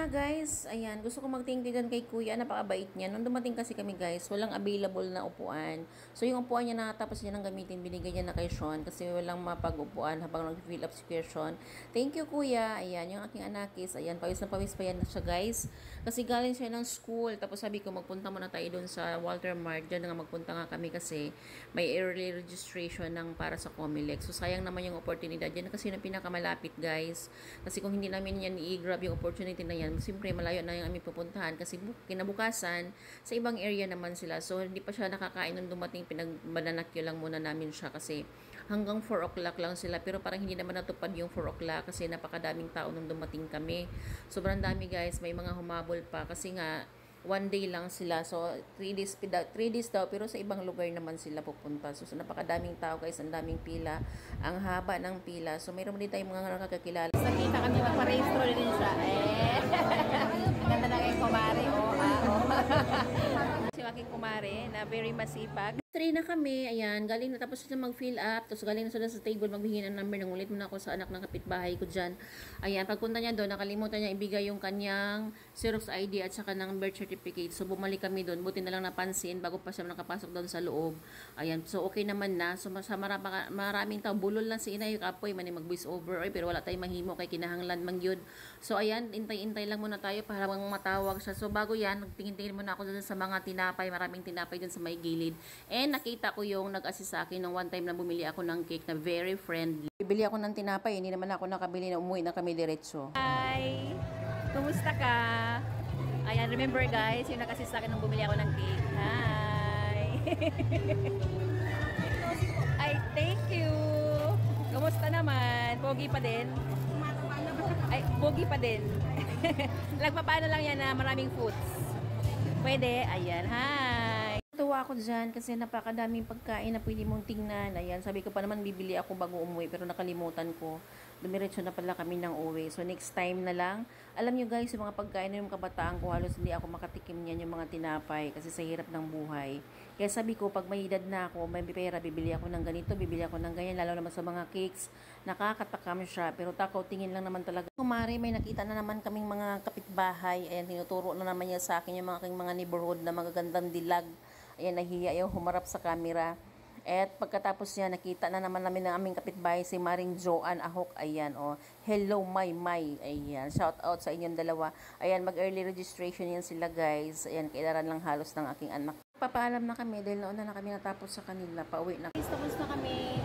guys, ayan, gusto ko mag-thank you dyan kay kuya, napakabait niya. Nung dumating kasi kami guys, walang available na upuan. So yung upuan niya nakatapos niya ng gamitin, binigay niya na kay Sean kasi walang mapag-upuan habang nag-fill up si Kuya Sean. Thank you kuya, ayan, yung aking anakis, ayan, pawis pa yan na siya guys. Kasi galing siya ng school, tapos sabi ko magpunta muna tayo doon sa Walter Mart, dyan nga magpunta nga kami kasi may early registration ng para sa Comelec. So sayang naman yung oportunidad, yan kasi yung pinakamalapit guys. Kasi kung hindi namin yan i-grab yung opportunity na yan, siyempre malayo na yung aming pupuntahan kasi kinabukasan sa ibang area naman sila. So hindi pa siya nakakain nung dumating, pinagbananakyo lang muna namin siya kasi hanggang 4 o'clock lang sila, pero parang hindi naman natupad yung 4 o'clock kasi napakadaming tao nung dumating kami. Sobrang dami guys, may mga humabol pa kasi nga 1 day lang sila. So, 3 days daw, pero sa ibang lugar naman sila pupunta. So, napakadaming tao guys, ang daming pila, ang haba ng pila. So, mayroon din tayong mga nakakakilala. Nakita kami magpa-registro din siya. Ganda na kay kumare. Si aking kumare na very masipag. Try na kami, ayan, galing na tapos sila mag-fill up, tapos galing na sila sa table, magbihin ng number, nangulit muna ako sa anak ng kapitbahay ko dyan. Ayan, pagpunta niya doon, nakalimutan niya ibigay yung kanyang Xerox ID at saka ng birth certificate. So, bumalik kami doon, buti na lang napansin, bago pa siya nakapasok doon sa loob. Ayan, so okay naman na. So, sa maraming tao, bulol lang si inay, kapoy, mani mag-voice over, pero wala tayong mahimo kay kinahanglan mangyud. So, ayan, intay-intay lang muna tayo para matawag siya. So, bago yan, nagtingin-tingin muna ako doon sa mga tinapay, maraming tinapay doon sa may gilid. And nakita ko yung nag-assist sa akin nung one time na bumili ako ng cake na very friendly. Bibili ako ng tinapay, hindi naman ako nakabili na umuwi na kami diretso. Hi! Kumusta ka? Ayan, remember guys, yung nag-assist sa akin nung bumili ako ng cake. Hi! Ay, thank you! Kumusta naman? Pogi pa din? Ay, pogi pa din. Nagpapaano lang yan na maraming foods. Pwede? Ayan, hi! Tuwa ako dyan kasi napakadaming pagkain na pwede mong tingnan. Ayan, sabi ko pa naman bibili ako bago umuwi pero nakalimutan ko. Dumiretso na pala kami ng uwi. So next time na lang. Alam nyo guys, yung mga pagkain na yung kabataan ko, halos hindi ako makatikim niyan yung mga tinapay kasi sa hirap ng buhay. Kaya sabi ko, pag may edad na ako, may pera, bibili ako ng ganito, bibili ako ng ganyan, lalo naman sa mga cakes. Nakakatakam siya, pero takaw tingin lang naman talaga. Kumari, may nakita na naman kaming mga kapitbahay. Ayan, tinuturo na naman niya sa akin yung mga aking mga neighborhood na magagandang dilag. Ayan, nahiya yung humarap sa camera. At pagkatapos niya, nakita na naman namin ng aming kapitbahay si Maring Joanne Ahok. Ayan, oh. Hello, May. Ayan, shout out sa inyong dalawa. Ayan, mag-early registration yan sila, guys. Ayan, kailangan lang halos ng aking anak. Papaalam na kami dahil noon na kami natapos sa kanila. Pauwi na. Tapos na kami.